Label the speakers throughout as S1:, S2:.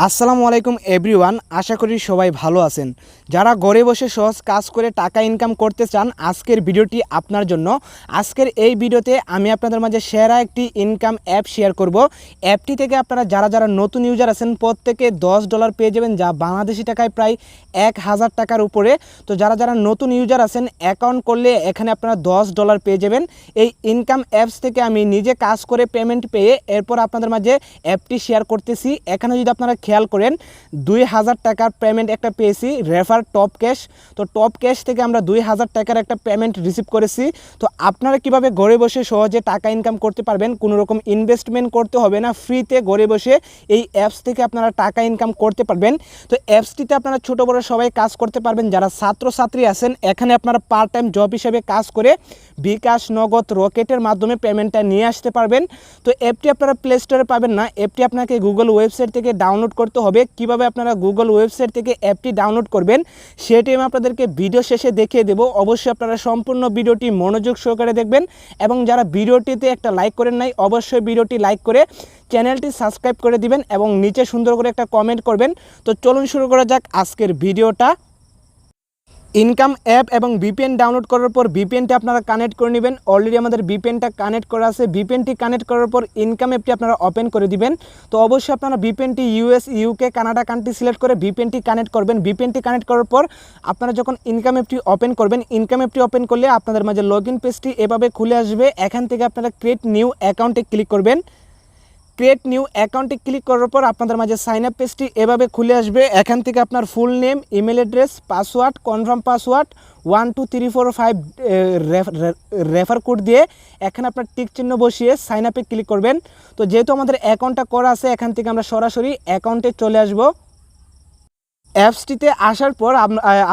S1: আসসালামু আলাইকুম এভরিওয়ান, আশা করি সবাই ভালো আছেন। যারা ঘরে বসে সহজ কাজ করে টাকা ইনকাম করতে চান, আজকের ভিডিওটি আপনার জন্য। আজকের এই ভিডিওতে আমি আপনাদের মাঝে সেরা একটি ইনকাম অ্যাপ শেয়ার করব। অ্যাপটি থেকে আপনারা যারা নতুন ইউজার আছেন প্রত্যেকে $10 পেয়ে যাবেন, যা বাংলাদেশি টাকায় প্রায় 1000 টাকার উপরে। তো যারা নতুন ইউজার আছেন অ্যাকাউন্ট করলে এখানে আপনারা $10 পেয়ে যাবেন। এই ইনকাম অ্যাপস থেকে আমি নিজে কাজ করে পেমেন্ট পেয়ে এরপর আপনাদের মাঝে অ্যাপটি শেয়ার করতেছি। এখানে যদি আপনারা খেয়াল করেন 2000 টাকার পেমেন্ট একটা পেয়েছি রেফার টপ ক্যাশ। তো টপ ক্যাশ থেকে আমরা 2000 টাকার একটা পেমেন্ট রিসিভ করেছি। তো আপনারা কিভাবে ঘরে বসে সহজে টাকা ইনকাম করতে পারবেন, কোনো রকম ইনভেস্টমেন্ট করতে হবে না, ফ্রিতে ঘরে বসে এই অ্যাপস থেকে আপনারা টাকা ইনকাম করতে পারবেন। তো অ্যাপসটিতে আপনারা ছোট বড় সবাই কাজ করতে পারবেন। যারা ছাত্রছাত্রী আছেন এখানে আপনারা পার্ট টাইম জব হিসেবে কাজ করে bKash, নগদ, রকেটের মাধ্যমে পেমেন্টটা নিয়ে আসতে পারবেন। তো অ্যাপটি আপনারা প্লে স্টোরে পাবেন না, অ্যাপটি আপনাকে গুগল ওয়েবসাইট থেকে ডাউনলোড করতে হবে। কিভাবে আপনারা গুগল ওয়েবসাইট থেকে অ্যাপটি ডাউনলোড করবেন সেটি আমি আপনাদেরকে ভিডিও শেষে দেখিয়ে দেব। অবশ্যই আপনারা সম্পূর্ণ ভিডিওটি মনোযোগ সহকারে দেখবেন এবং যারা ভিডিওটিতে একটা লাইক করেন নাই অবশ্যই ভিডিওটি লাইক করে চ্যানেলটি সাবস্ক্রাইব করে দিবেন এবং নিচে সুন্দর করে একটা কমেন্ট করবেন। তো চলুন শুরু করা যাক আজকের ভিডিওটা। ইনকাম অ্যাপ এবং ভিপিএন ডাউনলোড করার পর ভিপিএনটি আপনারা কানেক্ট করে নেবেন। অলরেডি আমাদের ভিপিএনটা কানেক্ট করা আছে। ভিপিএনটি কানেক্ট করার পর ইনকাম অ্যাপটি আপনারা ওপেন করে দিবেন। তো অবশ্যই আপনারা ভিপিএনটি US, UK, Canada country select করে ভিপিএনটি কানেক্ট করবেন। ভিপিএনটি কানেক্ট করার পর আপনারা যখন ইনকাম অ্যাপটি ওপেন করবেন, ইনকাম অ্যাপটি ওপেন করলে আপনাদের মাঝে লগইন পেজটি এভাবে খুলে আসবে। এখান থেকে আপনারা ক্রিয়েট নিউ অ্যাকাউন্টে ক্লিক করবেন। ক্রিয়েট নিউ অ্যাকাউন্টে ক্লিক করার পর আপনাদের মাঝে সাইন আপ পেজটি এভাবে খুলে আসবে। এখান থেকে আপনার full name, email address, password, confirm password 1 2 3 4 5 refer code দিয়ে এখানে আপনার টিক চিহ্ন বসিয়ে সাইন আপে ক্লিক করবেন। তো যেহেতু আমাদের অ্যাকাউন্টটা করা আছে এখান থেকে আমরা সরাসরি অ্যাকাউন্টে চলে আসব। অ্যাপসটিতে আসার পর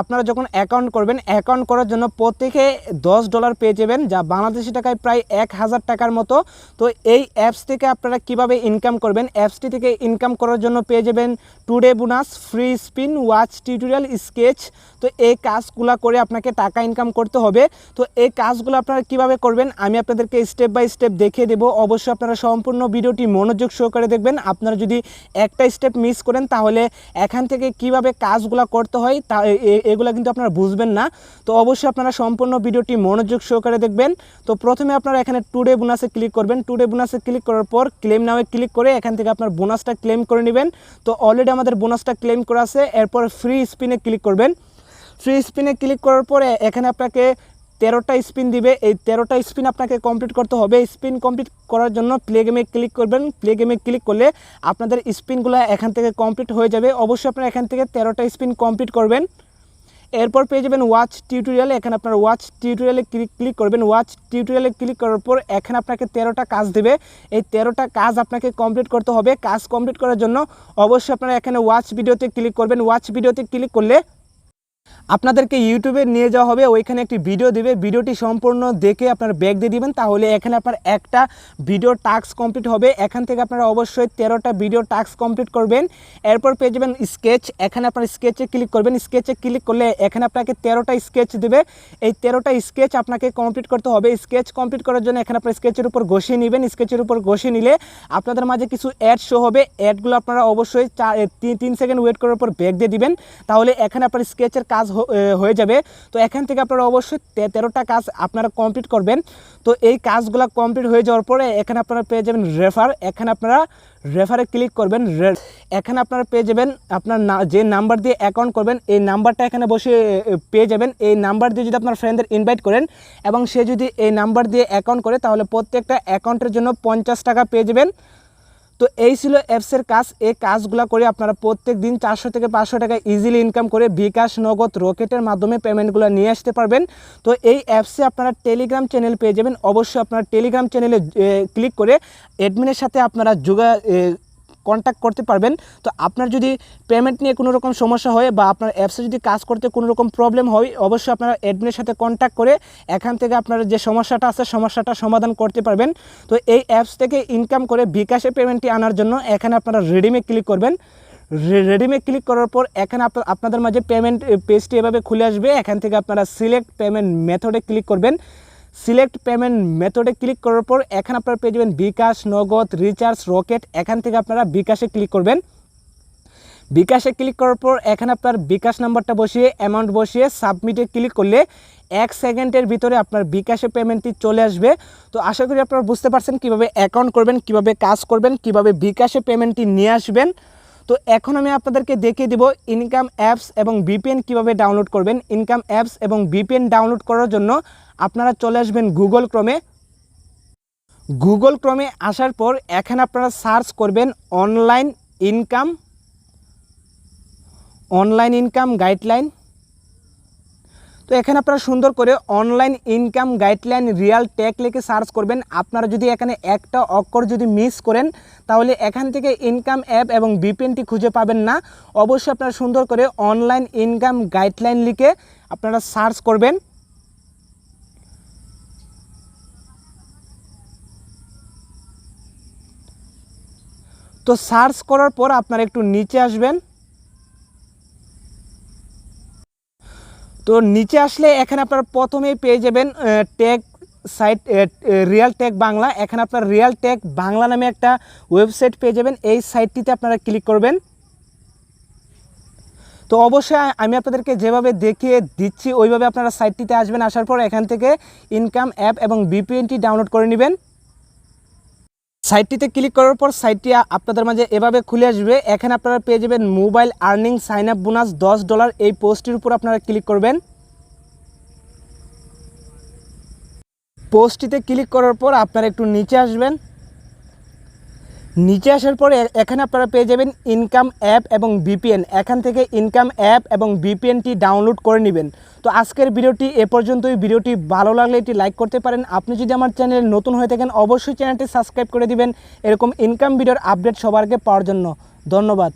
S1: আপনারা যখন অ্যাকাউন্ট করবেন, অ্যাকাউন্ট করার জন্য প্রত্যেকে $10 পেয়ে যাবেন, যা বাংলাদেশি টাকায় প্রায় 1000 টাকার মতো। তো এই অ্যাপস থেকে আপনারা কিভাবে ইনকাম করবেন, অ্যাপসটি থেকে ইনকাম করার জন্য পেয়ে যাবেন today bonus, free spin, watch tutorial, sketch. তো এই কাজগুলো করে আপনাকে টাকা ইনকাম করতে হবে। তো এই কাজগুলো আপনারা কিভাবে করবেন আমি আপনাদেরকে স্টেপ বাই স্টেপ দেখিয়ে দেবো। অবশ্যই আপনারা সম্পূর্ণ ভিডিওটি মনোযোগ সহকারে দেখবেন। আপনারা যদি একটা স্টেপ মিস করেন তাহলে এখান থেকে কিভাবে কাজগুলো করতে হয় তা এগুলো কিন্তু আপনারা বুঝবেন না। তো অবশ্যই আপনারা সম্পূর্ণ ভিডিওটি মনোযোগ সহকারে দেখবেন। তো প্রথমে আপনারা এখানে টুডে বোনাসে ক্লিক করবেন। টুডে বোনাসে ক্লিক করার পর ক্লেম নাওয়ে ক্লিক করে এখান থেকে আপনার বোনাসটা ক্লেম করে নেবেন। তো অলরেডি আমাদের বোনাসটা ক্লেম করা আছে। এরপর ফ্রি স্পিনে ক্লিক করবেন। ফ্রি স্পিনে ক্লিক করার পরে এখানে আপনাকে 13টা স্পিন দিবে। এই 13টা স্পিন আপনাকে কমপ্লিট করতে হবে। স্পিন কমপ্লিট করার জন্য প্লে গেমে ক্লিক করবেন। প্লে গেমে ক্লিক করলে আপনাদের স্পিনগুলো এখান থেকে কমপ্লিট হয়ে যাবে। অবশ্যই আপনারা এখান থেকে 13টা স্পিন কমপ্লিট করবেন। এরপর পেয়ে যাবেন ওয়াচ টিউটোরিয়ালে। এখানে আপনার ওয়াচ টিউটোরিয়ালে ক্লিক করবেন। ওয়াচ টিউটোরিয়ালে ক্লিক করার পর এখানে আপনাকে 13টা কাজ দেবে। এই 13টা কাজ আপনাকে কমপ্লিট করতে হবে। কাজ কমপ্লিট করার জন্য অবশ্যই আপনারা এখানে ওয়াচ ভিডিওতে ক্লিক করবেন। ওয়াচ ভিডিওতে ক্লিক করলে আপনাদেরকে ইউটিউবে নিয়ে যাওয়া হবে। ওইখানে একটি ভিডিও দেবে, ভিডিওটি সম্পূর্ণ দেখে আপনারা ব্যাক দিয়ে দিবেন। তাহলে এখানে আপনার একটা ভিডিও টাস্ক কমপ্লিট হবে। এখান থেকে আপনারা অবশ্যই 13টা ভিডিও টাস্ক কমপ্লিট করবেন। এরপর পেয়ে যাবেন স্কেচ। এখানে আপনার স্কেচে ক্লিক করবেন। স্কেচে ক্লিক করলে এখানে আপনাকে 13টা স্কেচ দেবে। এই 13টা স্কেচ আপনাকে কমপ্লিট করতে হবে। স্কেচ কমপ্লিট করার জন্য এখানে আপনার স্কেচের উপর ঘষিয়ে নেবেন। স্কেচের উপর ঘষিয়ে নিলে আপনাদের মাঝে কিছু অ্যাড শো হবে। অ্যাডগুলো আপনারা অবশ্যই 3 সেকেন্ড ওয়েট করার পর ব্যাক দিয়ে দিবেন। তাহলে এখানে আপনার স্কেচের কাজ হয়ে যাবে। তো এখান থেকে আপনারা অবশ্যই 13টা কাজ আপনারা কমপ্লিট করবেন। তো এই কাজগুলো কমপ্লিট হয়ে যাওয়ার পরে এখানে আপনারা পেয়ে যাবেন রেফার। এখানে আপনারা রেফারে ক্লিক করবেন। এখানে আপনারা পেয়ে যাবেন আপনার যে নাম্বার দিয়ে অ্যাকাউন্ট করবেন এই নাম্বারটা এখানে বসে পেয়ে যাবেন। এই নাম্বার দিয়ে যদি আপনার ফ্রেন্ডদের ইনভাইট করেন এবং সে যদি এই নাম্বার দিয়ে অ্যাকাউন্ট করে তাহলে প্রত্যেকটা অ্যাকাউন্টের জন্য 50 টাকা পেয়ে যাবেন। তো এই ছিল অ্যাপসের কাজ। এই কাজগুলো করে আপনারা প্রত্যেক দিন 400 থেকে 500 টাকা ইজিলি ইনকাম করে bKash, নগদ, রকেটের মাধ্যমে পেমেন্টগুলো নিয়ে আসতে পারবেন। তো এই অ্যাপসে আপনারা টেলিগ্রাম চ্যানেল পেয়ে যাবেন। অবশ্যই আপনারা টেলিগ্রাম চ্যানেলে ক্লিক করে অ্যাডমিনের সাথে আপনারা কন্ট্যাক্ট করতে পারবেন। তো আপনার যদি পেমেন্ট নিয়ে কোনো রকম সমস্যা হয় বা আপনার অ্যাপসে যদি কাজ করতে কোনো রকম প্রবলেম হয় অবশ্যই আপনারা অ্যাডমিনের সাথে কন্ট্যাক্ট করে এখান থেকে আপনার যে সমস্যাটা আছে সমস্যাটা সমাধান করতে পারবেন। তো এই অ্যাপস থেকে ইনকাম করে bKash-এ পেমেন্টটি আনার জন্য এখানে আপনারা রেডিমে ক্লিক করবেন। রেডিমে ক্লিক করার পর এখানে আপনাদের মাঝে পেমেন্ট পেজটি এভাবে খুলে আসবে। এখান থেকে আপনারা সিলেক্ট পেমেন্ট মেথডে ক্লিক করবেন। সিলেক্ট পেমেন্ট মেথডে ক্লিক করার পর এখানে আপনারা পেয়ে যাবেন bKash, নগদ, রিচার্জ, রকেট। এখান থেকে আপনারা bKash-এ ক্লিক করবেন। বিকাশে ক্লিক করার পর এখানে আপনার বিকাশ নাম্বারটা বসিয়ে অ্যামাউন্ট বসিয়ে সাবমিটে ক্লিক করলে 1 সেকেন্ডের ভিতরে আপনার বিকাশে পেমেন্টটি চলে আসবে। তো আশা করি আপনারা বুঝতে পারছেন কীভাবে অ্যাকাউন্ট করবেন, কিভাবে কাজ করবেন, কিভাবে বিকাশে পেমেন্টটি নিয়ে আসবেন। তো এখন আমি আপনাদেরকে দেখিয়ে দেব ইনকাম অ্যাপস এবং ভিপিএন কিভাবে ডাউনলোড করবেন। ইনকাম অ্যাপস এবং ভিপিএন ডাউনলোড করার জন্য আপনারা চলে আসবেন গুগল ক্রোমে। গুগল ক্রোমে আসার পর এখানে আপনারা সার্চ করবেন অনলাইন ইনকাম গাইডলাইন। তো এখানে আপনারা সুন্দর করে online income guideline real tech লিখে সার্চ করবেন। আপনারা যদি এখানে একটা অক্ষর যদি মিস করেন তাহলে এখান থেকে ইনকাম অ্যাপ এবং ভিপিএনটি খুঁজে পাবেন না। অবশ্যই আপনারা সুন্দর করে অনলাইন ইনকাম গাইডলাইন লিখে আপনারা সার্চ করবেন। তো সার্চ করার পর আপনারা একটু নিচে আসবেন। তো নিচে আসলে এখানে আপনারা প্রথমেই পেয়ে যাবেন tech site real tech Bangla. এখানে আপনার রিয়াল টেক বাংলা নামে একটা ওয়েবসাইট পেয়ে যাবেন। এই সাইটটিতে আপনারা ক্লিক করবেন। তো অবশ্যই আমি আপনাদেরকে যেভাবে দেখিয়ে দিচ্ছি ওইভাবে আপনারা সাইটটিতে আসবেন। আসার পর এখান থেকে ইনকাম অ্যাপ এবং ভিপিএনটি ডাউনলোড করে নেবেন। সাইটটিতে ক্লিক করার পর সাইটটি আপনাদের মাঝে এভাবে খুলে আসবে। এখানে আপনারা পেয়ে যাবেন mobile earning sign up bonus $10। এই পোস্টটির উপর আপনারা ক্লিক করবেন। পোস্টটিতে ক্লিক করার পর আপনারা একটু নিচে আসবেন। নিচে আসার পরে এখানে আপনারা পেয়ে যাবেন ইনকাম অ্যাপ এবং ভিপিএন। এখান থেকে ইনকাম অ্যাপ এবং ভিপিএনটি ডাউনলোড করে নেবেন। তো আজকের ভিডিওটি এ পর্যন্তই। ভিডিওটি ভালো লাগলে এটি লাইক করতে পারেন। আপনি যদি আমার চ্যানেলে নতুন হয়ে থাকেন অবশ্যই চ্যানেলটি সাবস্ক্রাইব করে দিবেন এরকম ইনকাম ভিডিওর আপডেট সবার আগে পাওয়ার জন্য। ধন্যবাদ।